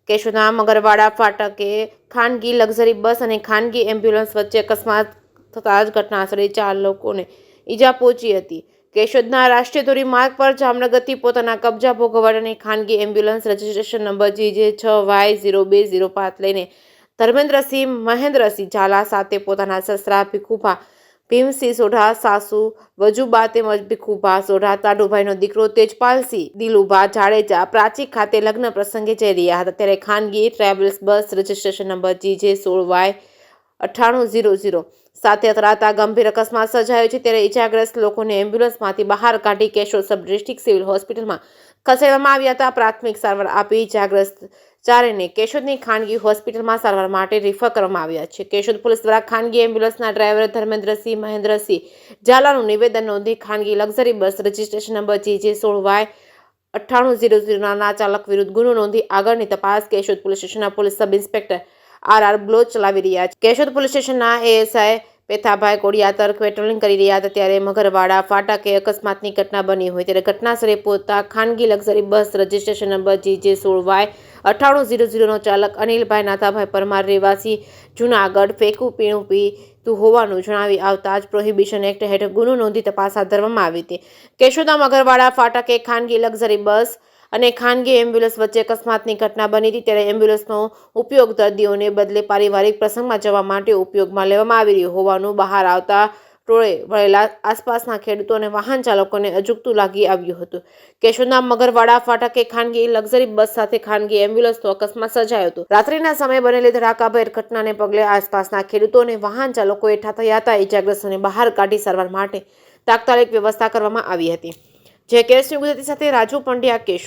કેશોદના મગરવાડા ફાટકે ખાનગી luxury bus અને ખાનગી એમ્બ્યુલન્સ વચ્ચે અકસ્માત થતાં જ ઘટનાસ્થળે 4 લોકોને ઈજા પહોંચી હતી. કેશોદના રાષ્ટ્રીય ધોરીમાર્ગ પર જામનગરથી પોતાના કબજા ભોગવવાની ખાનગી એમ્બ્યુલન્સ રજિસ્ટ્રેશન નંબર GJ6Y0205 લઈને ધર્મેન્દ્રસિંહ મહેન્દ્રસિંહ ઝાલા સાથે પોતાના સસરા ભીખુભા ભીમસિંહ સોઢા, સાસુ વજુબા તેમજ ભીખુભા સોઢા, તાડુભાઈનો દીકરો તેજપાલસિંહ દિલુભા જાડેજા પ્રાચી ખાતે લગ્ન પ્રસંગે જઈ રહ્યા હતા. ત્યારે ખાનગી ટ્રાવેલ્સ બસ રજિસ્ટ્રેશન નંબર GJ16Y9800 સાથે અથડાતા ગંભીર અકસ્માત સર્જાયો છે. ત્યારે ઈજાગ્રસ્ત લોકોને એમ્બ્યુલન્સમાંથી બહાર કાઢી કેશોદ સબ ડિસ્ટ્રિક્ટ સિવિલ હોસ્પિટલમાં ખસેડવામાં આવ્યા હતા. પ્રાથમિક સારવાર આપી ઈજાગ્રસ્ત ચારેયને કેશોદની ખાનગી હોસ્પિટલમાં સારવાર માટે રિફર કરવામાં આવ્યા છે. કેશોદ પોલીસ દ્વારા ખાનગી એમ્બ્યુલન્સના ડ્રાઈવર ધર્મેન્દ્રસિંહ મહેન્દ્રસિંહ ઝાલાનું નિવેદન નોંધી ખાનગી luxury bus registration number GJ16Y9800 ના ચાલક વિરુદ્ધ ગુનો નોંધી આગળની તપાસ કેશોદ પોલીસ સ્ટેશનના police sub inspector RR Baloch ચલાવી રહ્યા છે. કેશોદ પોલીસ સ્ટેશનના ASI પેથાભાઈ કોડિયાતર પેટ્રોલિંગ કરી રહ્યા હતા. ત્યારે મગરવાડા ફાટકે અકસ્માતની ઘટના બની હોય ત્યારે ઘટનાસ્થળે પહોંચતા ખાનગી luxury bus registration number GJ16Y9800 નો ચાલક અનિલભાઈ નાથાભાઈ પરમાર રહેવાસી જૂનાગઢ ફેંકું પીણું પીતું હોવાનું જણાવી આવતા જ પ્રોહિબિશન એક્ટ હેઠળ ગુનો નોંધી તપાસ હાથ ધરવામાં આવી હતી. કેશોદના મગરવાડા ફાટકે ખાનગી લક્ઝરી બસ અને ખાનગી એમ્બ્યુલન્સ વચ્ચે અકસ્માતની ઘટના બની હતી. ત્યારે એમ્બ્યુલન્સનો ઉપયોગ દર્દીઓને બદલે પારિવારિક પ્રસંગમાં જવા માટે ઉપયોગમાં લેવામાં આવી રહ્યો હોવાનું બહાર આવતા ટોળે વળેલા આસપાસના ખેડૂતો અને વાહન ચાલકોને અજુગતું લાગી આવ્યું હતું. કેશોદના મગરવાડા ફાટકે ખાનગી લક્ઝરી બસ સાથે ખાનગી એમ્બ્યુલન્સનો અકસ્માત સર્જાયો હતો. રાત્રિના સમયે બનેલી ધડાકાભેર ઘટનાને પગલે આસપાસના ખેડૂતો અને વાહન ચાલકો એકઠા થયા હતા. ઈજાગ્રસ્તોને બહાર કાઢી સારવાર માટે તાત્કાલિક વ્યવસ્થા કરવામાં આવી હતી. જે કેસની ગુજરાતી સાથે રાજુ પંડ્યા, કેશોદ.